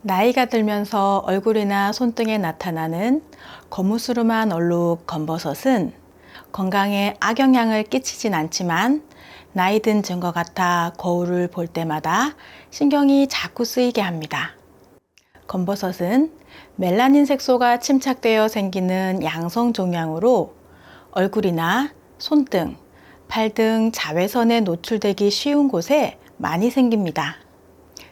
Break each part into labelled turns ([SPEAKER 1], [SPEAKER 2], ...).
[SPEAKER 1] 나이가 들면서 얼굴이나 손등에 나타나는 거무스름한 얼룩 검버섯은 건강에 악영향을 끼치진 않지만 나이 든 증거 같아 거울을 볼 때마다 신경이 자꾸 쓰이게 합니다. 검버섯은 멜라닌 색소가 침착되어 생기는 양성 종양으로 얼굴이나 손등, 팔 등 자외선에 노출되기 쉬운 곳에 많이 생깁니다.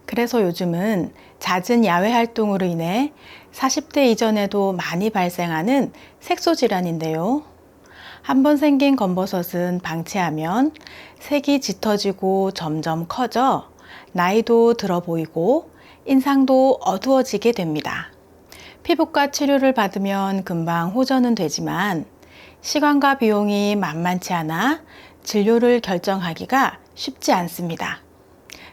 [SPEAKER 1] 그래서 요즘은 잦은 야외 활동으로 인해 40대 이전에도 많이 발생하는 색소 질환인데요. 한번 생긴 검버섯은 방치하면 색이 짙어지고 점점 커져 나이도 들어 보이고 인상도 어두워지게 됩니다. 피부과 치료를 받으면 금방 호전은 되지만 시간과 비용이 만만치 않아 진료를 결정하기가 쉽지 않습니다.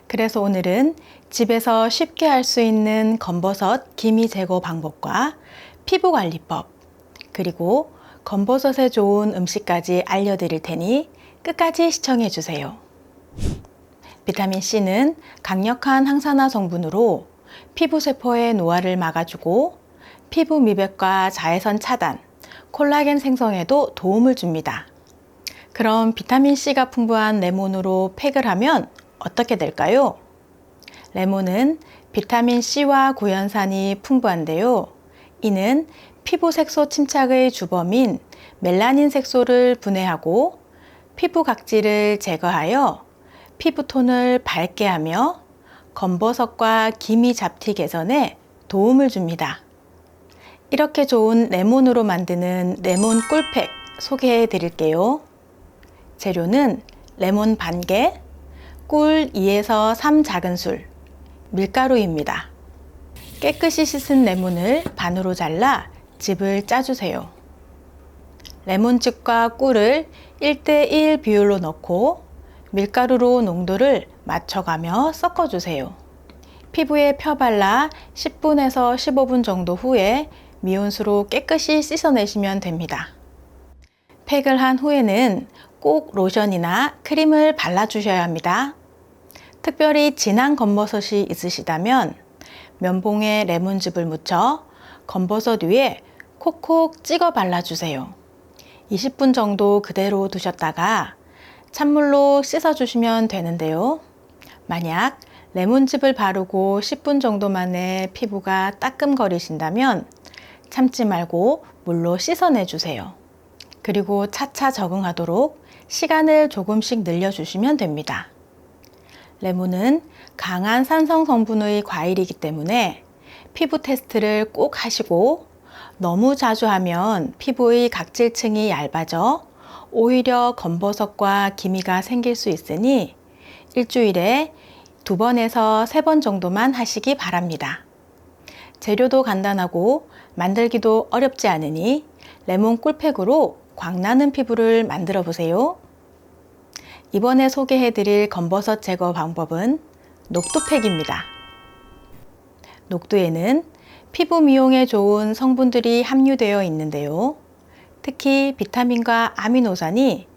[SPEAKER 1] 그래서 오늘은 집에서 쉽게 할 수 있는 검버섯 기미 제거 방법과 피부 관리법, 그리고 검버섯에 좋은 음식까지 알려드릴 테니 끝까지 시청해 주세요. 비타민C는 강력한 항산화 성분으로 피부 세포의 노화를 막아주고 피부 미백과 자외선 차단, 콜라겐 생성에도 도움을 줍니다. 그럼 비타민C가 풍부한 레몬으로 팩을 하면 어떻게 될까요? 레몬은 비타민C와 구연산이 풍부한데요. 이는 피부 색소 침착의 주범인 멜라닌 색소를 분해하고 피부 각질을 제거하여 피부톤을 밝게 하며 검버섯과 기미 잡티 개선에 도움을 줍니다. 이렇게 좋은 레몬으로 만드는 레몬 꿀팩 소개해 드릴게요. 재료는 레몬 반 개, 꿀 2에서 3 작은술, 밀가루입니다. 깨끗이 씻은 레몬을 반으로 잘라 즙을 짜주세요. 레몬즙과 꿀을 1:1 비율로 넣고 밀가루로 농도를 맞춰가며 섞어주세요. 피부에 펴발라 10분에서 15분 정도 후에 미온수로 깨끗이 씻어내시면 됩니다. 팩을 한 후에는 꼭 로션이나 크림을 발라주셔야 합니다. 특별히 진한 검버섯이 있으시다면 면봉에 레몬즙을 묻혀 검버섯 위에 콕콕 찍어 발라주세요. 20분 정도 그대로 두셨다가 찬물로 씻어주시면 되는데요. 만약 레몬즙을 바르고 10분 정도 만에 피부가 따끔거리신다면 참지 말고 물로 씻어내주세요. 그리고 차차 적응하도록 시간을 조금씩 늘려주시면 됩니다. 레몬은 강한 산성 성분의 과일이기 때문에 피부 테스트를 꼭 하시고 너무 자주 하면 피부의 각질층이 얇아져 오히려 검버섯과 기미가 생길 수 있으니 일주일에 2번에서 3번 정도만 하시기 바랍니다. 재료도 간단하고 만들기도 어렵지 않으니 레몬 꿀팩으로 광나는 피부를 만들어 보세요. 이번에 소개해드릴 검버섯 제거 방법은 녹두팩입니다. 녹두에는 피부 미용에 좋은 성분들이 함유되어 있는데요. 특히 비타민과 아미노산이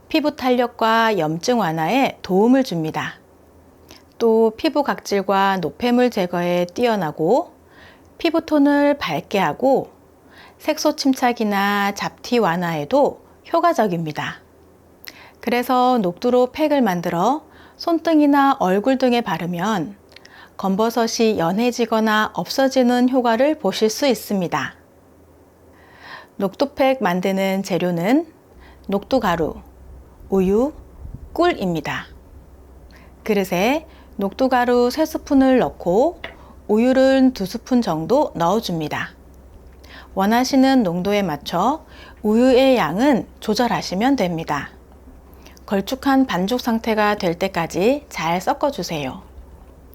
[SPEAKER 1] 피부 탄력과 염증 완화에 도움을 줍니다. 또 피부 각질과 노폐물 제거에 뛰어나고 피부톤을 밝게 하고 색소 침착이나 잡티 완화에도 효과적입니다. 그래서 녹두로 팩을 만들어 손등이나 얼굴 등에 바르면 검버섯이 연해지거나 없어지는 효과를 보실 수 있습니다. 녹두팩 만드는 재료는 녹두가루, 우유, 꿀입니다. 그릇에 녹두가루 3스푼을 넣고 우유를 2스푼 정도 넣어줍니다. 원하시는 농도에 맞춰 우유의 양은 조절하시면 됩니다. 걸쭉한 반죽 상태가 될 때까지 잘 섞어주세요.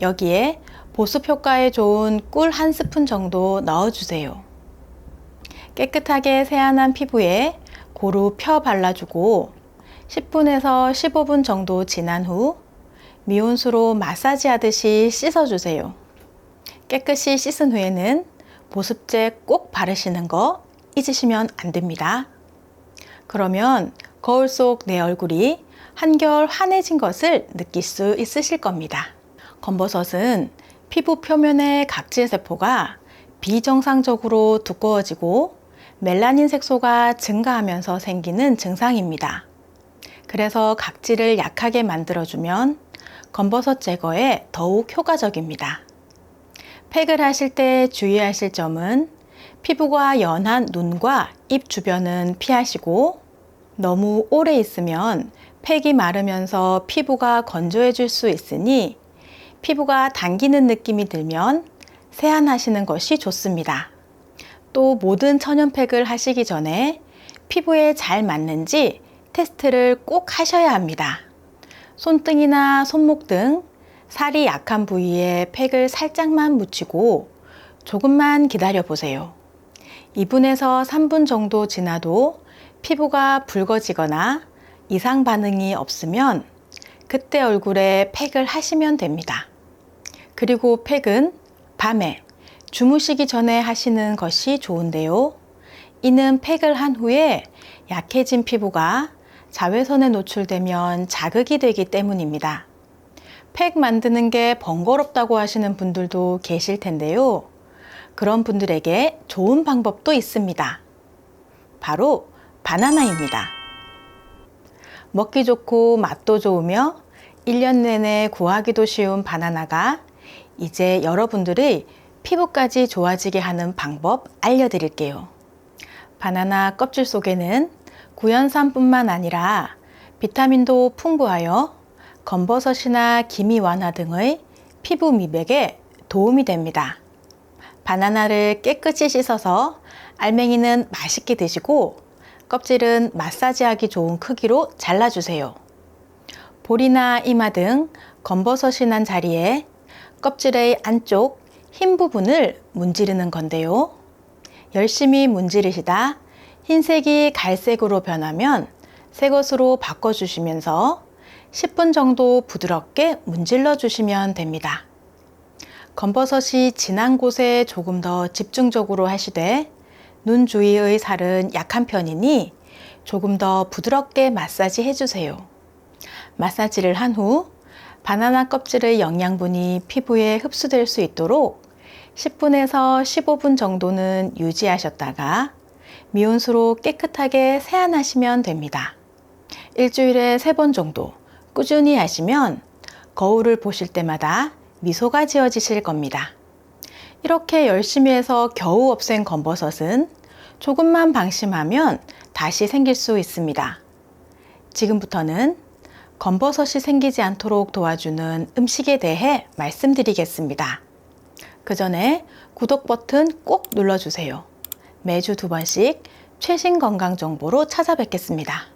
[SPEAKER 1] 여기에 보습 효과에 좋은 꿀 1스푼 정도 넣어주세요. 깨끗하게 세안한 피부에 고루 펴 발라주고 10분에서 15분 정도 지난 후 미온수로 마사지 하듯이 씻어주세요. 깨끗이 씻은 후에는 보습제 꼭 바르시는 거 잊으시면 안 됩니다. 그러면 거울 속 내 얼굴이 한결 환해진 것을 느낄 수 있으실 겁니다. 검버섯은 피부 표면의 각질세포가 비정상적으로 두꺼워지고 멜라닌 색소가 증가하면서 생기는 증상입니다. 그래서 각질을 약하게 만들어주면 검버섯 제거에 더욱 효과적입니다. 팩을 하실 때 주의하실 점은 피부가 연한 눈과 입 주변은 피하시고 너무 오래 있으면 팩이 마르면서 피부가 건조해질 수 있으니 피부가 당기는 느낌이 들면 세안하시는 것이 좋습니다. 또 모든 천연팩을 하시기 전에 피부에 잘 맞는지 테스트를 꼭 하셔야 합니다. 손등이나 손목 등 살이 약한 부위에 팩을 살짝만 묻히고 조금만 기다려 보세요. 2분에서 3분 정도 지나도 피부가 붉어지거나 이상 반응이 없으면 그때 얼굴에 팩을 하시면 됩니다. 그리고 팩은 밤에 주무시기 전에 하시는 것이 좋은데요. 이는 팩을 한 후에 약해진 피부가 자외선에 노출되면 자극이 되기 때문입니다. 팩 만드는 게 번거롭다고 하시는 분들도 계실 텐데요. 그런 분들에게 좋은 방법도 있습니다. 바로 바나나입니다. 먹기 좋고 맛도 좋으며 1년 내내 구하기도 쉬운 바나나가 이제 여러분들의 피부까지 좋아지게 하는 방법 알려드릴게요. 바나나 껍질 속에는 구연산뿐만 아니라 비타민도 풍부하여 검버섯이나 기미 완화 등의 피부 미백에 도움이 됩니다. 바나나를 깨끗이 씻어서 알맹이는 맛있게 드시고 껍질은 마사지하기 좋은 크기로 잘라주세요. 볼이나 이마 등 검버섯이 난 자리에 껍질의 안쪽 흰 부분을 문지르는 건데요. 열심히 문지르시다 흰색이 갈색으로 변하면 새 것으로 바꿔주시면서 10분 정도 부드럽게 문질러 주시면 됩니다. 검버섯이 진한 곳에 조금 더 집중적으로 하시되 눈 주위의 살은 약한 편이니 조금 더 부드럽게 마사지 해주세요. 마사지를 한 후 바나나 껍질의 영양분이 피부에 흡수될 수 있도록 10분에서 15분 정도는 유지하셨다가 미온수로 깨끗하게 세안하시면 됩니다. 일주일에 3번 정도 꾸준히 하시면 거울을 보실 때마다 미소가 지어지실 겁니다. 이렇게 열심히 해서 겨우 없앤 검버섯은 조금만 방심하면 다시 생길 수 있습니다. 지금부터는 검버섯이 생기지 않도록 도와주는 음식에 대해 말씀드리겠습니다. 그 전에 구독 버튼 꼭 눌러주세요. 매주 2번씩 최신 건강 정보로 찾아뵙겠습니다.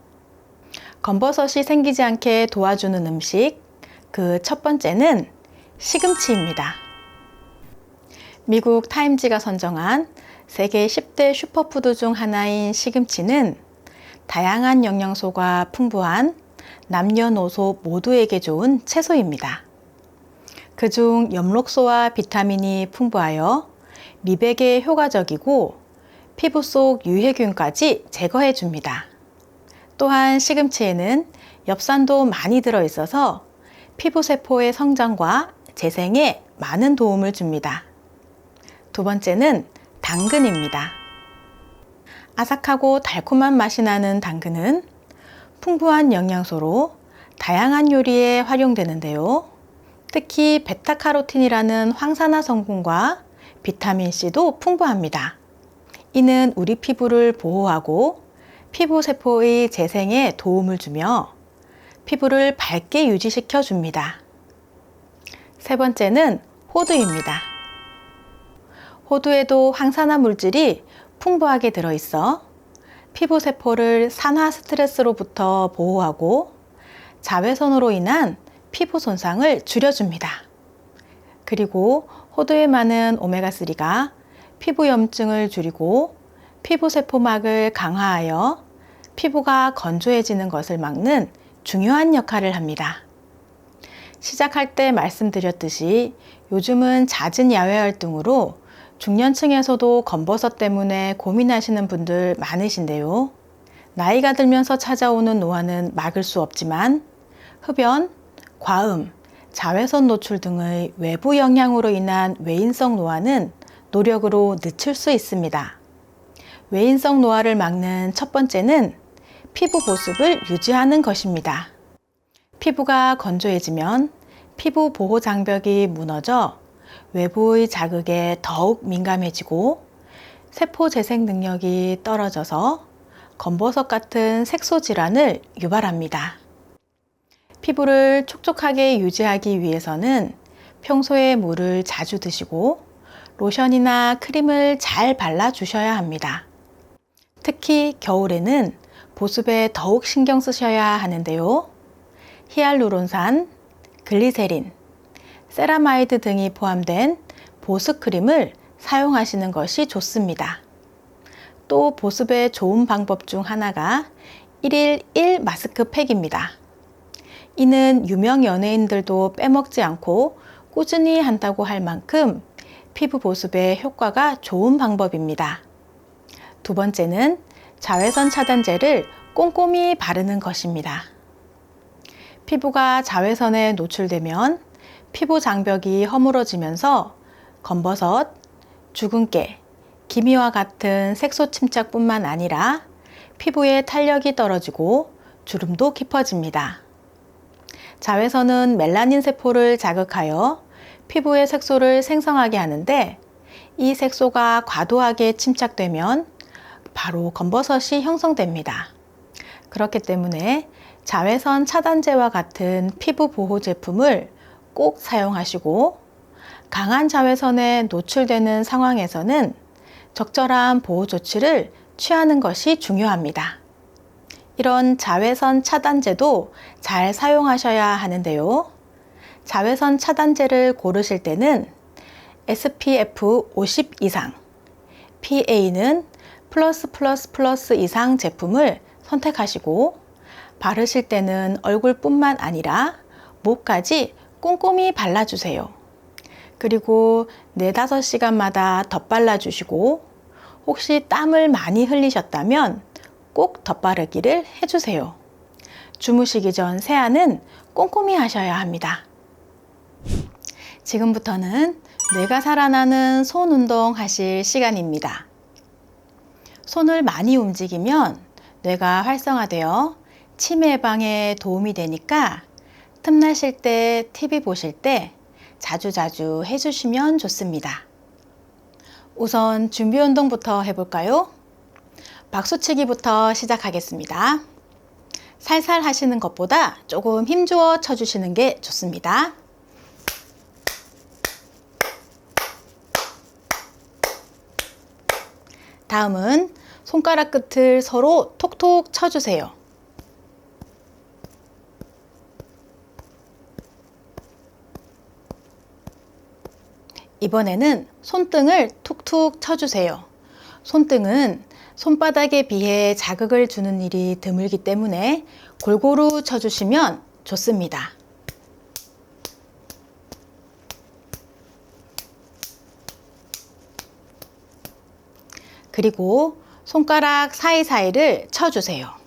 [SPEAKER 1] 검버섯이 생기지 않게 도와주는 음식, 그 첫 번째는 시금치입니다. 미국 타임지가 선정한 세계 10대 슈퍼푸드 중 하나인 시금치는 다양한 영양소가 풍부한 남녀노소 모두에게 좋은 채소입니다. 그중 엽록소와 비타민이 풍부하여 미백에 효과적이고 피부 속 유해균까지 제거해 줍니다. 또한 시금치에는 엽산도 많이 들어있어서 피부세포의 성장과 재생에 많은 도움을 줍니다. 두 번째는 당근입니다. 아삭하고 달콤한 맛이 나는 당근은 풍부한 영양소로 다양한 요리에 활용되는데요. 특히 베타카로틴이라는 황산화 성분과 비타민C도 풍부합니다. 이는 우리 피부를 보호하고 피부세포의 재생에 도움을 주며 피부를 밝게 유지시켜 줍니다. 세 번째는 호두입니다. 호두에도 항산화 물질이 풍부하게 들어있어 피부세포를 산화 스트레스로부터 보호하고 자외선으로 인한 피부 손상을 줄여줍니다. 그리고 호두에 많은 오메가3가 피부 염증을 줄이고 피부세포막을 강화하여 피부가 건조해지는 것을 막는 중요한 역할을 합니다. 시작할 때 말씀드렸듯이 요즘은 잦은 야외 활동으로 중년층에서도 검버섯 때문에 고민하시는 분들 많으신데요. 나이가 들면서 찾아오는 노화는 막을 수 없지만 흡연, 과음, 자외선 노출 등의 외부 영향으로 인한 외인성 노화는 노력으로 늦출 수 있습니다. 외인성 노화를 막는 첫 번째는 피부 보습을 유지하는 것입니다. 피부가 건조해지면 피부 보호 장벽이 무너져 외부의 자극에 더욱 민감해지고 세포 재생 능력이 떨어져서 검버섯 같은 색소 질환을 유발합니다. 피부를 촉촉하게 유지하기 위해서는 평소에 물을 자주 드시고 로션이나 크림을 잘 발라주셔야 합니다. 특히 겨울에는 보습에 더욱 신경 쓰셔야 하는데요. 히알루론산, 글리세린, 세라마이드 등이 포함된 보습크림을 사용하시는 것이 좋습니다. 또 보습에 좋은 방법 중 하나가 1일 1 마스크팩입니다. 이는 유명 연예인들도 빼먹지 않고 꾸준히 한다고 할 만큼 피부 보습에 효과가 좋은 방법입니다. 두 번째는 자외선 차단제를 꼼꼼히 바르는 것입니다. 피부가 자외선에 노출되면 피부 장벽이 허물어지면서 검버섯, 주근깨, 기미와 같은 색소 침착뿐만 아니라 피부의 탄력이 떨어지고 주름도 깊어집니다. 자외선은 멜라닌 세포를 자극하여 피부의 색소를 생성하게 하는데 이 색소가 과도하게 침착되면 바로 검버섯이 형성됩니다. 그렇기 때문에 자외선 차단제와 같은 피부 보호 제품을 꼭 사용하시고 강한 자외선에 노출되는 상황에서는 적절한 보호 조치를 취하는 것이 중요합니다. 이런 자외선 차단제도 잘 사용하셔야 하는데요. 자외선 차단제를 고르실 때는 SPF 50 이상, PA는 플러스 이상 제품을 선택하시고 바르실 때는 얼굴뿐만 아니라 목까지 꼼꼼히 발라주세요. 그리고 4~5시간마다 덧발라주시고 혹시 땀을 많이 흘리셨다면 꼭 덧바르기를 해주세요. 주무시기 전 세안은 꼼꼼히 하셔야 합니다. 지금부터는 뇌가 살아나는 손 운동 하실 시간입니다. 손을 많이 움직이면 뇌가 활성화되어 치매 예방에 도움이 되니까 틈나실 때, TV 보실 때 자주자주 해주시면 좋습니다. 우선 준비 운동부터 해볼까요? 박수치기부터 시작하겠습니다. 살살 하시는 것보다 조금 힘주어 쳐주시는 게 좋습니다. 다음은 손가락 끝을 서로 톡톡 쳐주세요. 이번에는 손등을 툭툭 쳐주세요. 손등은 손바닥에 비해 자극을 주는 일이 드물기 때문에 골고루 쳐주시면 좋습니다. 그리고 손가락 사이사이를 쳐주세요.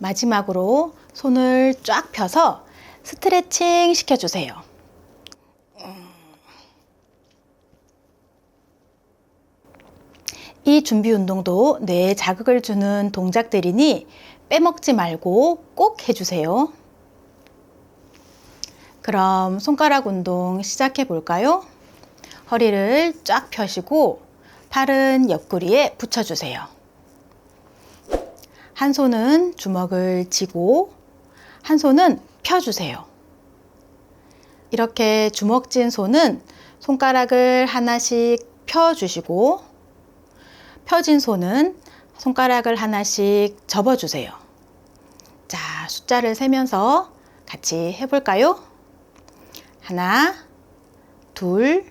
[SPEAKER 1] 마지막으로 손을 쫙 펴서 스트레칭 시켜주세요. 이 준비 운동도 뇌에 자극을 주는 동작들이니 빼먹지 말고 꼭 해주세요. 그럼 손가락 운동 시작해 볼까요? 허리를 쫙 펴시고 팔은 옆구리에 붙여주세요. 한 손은 주먹을 쥐고 한 손은 펴주세요. 이렇게 주먹 쥔 손은 손가락을 하나씩 펴주시고 펴진 손은 손가락을 하나씩 접어주세요. 자, 숫자를 세면서 같이 해볼까요? 하나, 둘,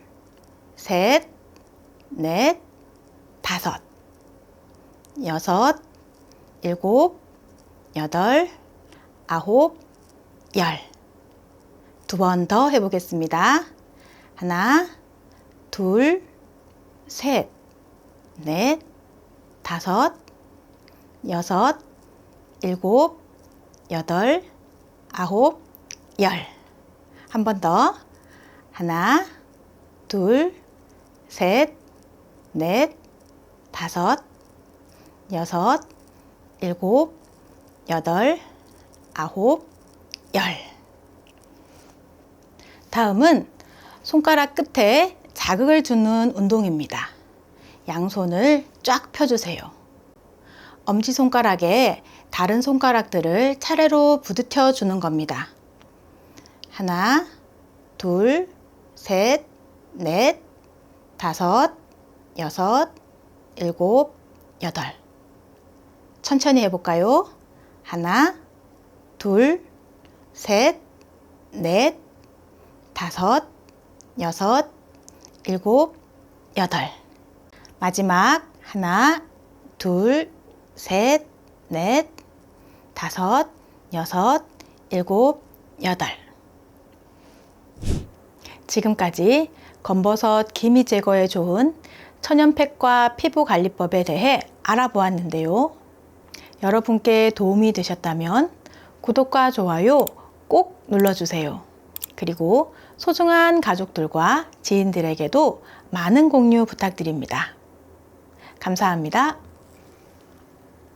[SPEAKER 1] 셋, 넷, 다섯, 여섯, 일곱, 여덟, 아홉, 열. 두 번 더 해보겠습니다. 하나, 둘, 셋, 넷, 다섯, 여섯, 일곱, 여덟, 아홉, 열. 한 번 더. 하나, 둘, 셋, 넷, 다섯, 여섯, 일곱, 여덟, 아홉, 열. 다음은 손가락 끝에 자극을 주는 운동입니다. 양손을 쫙 펴주세요. 엄지손가락에 다른 손가락들을 차례로 부딪혀 주는 겁니다. 하나, 둘, 셋, 넷, 다섯, 여섯, 일곱, 여덟. 천천히 해볼까요? 하나, 둘, 셋, 넷, 다섯, 여섯, 일곱, 여덟. 마지막 하나, 둘, 셋, 넷, 다섯, 여섯, 일곱, 여덟. 지금까지 검버섯 기미 제거에 좋은 천연팩과 피부관리법에 대해 알아보았는데요. 여러분께 도움이 되셨다면 구독과 좋아요 꼭 눌러주세요. 그리고 소중한 가족들과 지인들에게도 많은 공유 부탁드립니다. 감사합니다.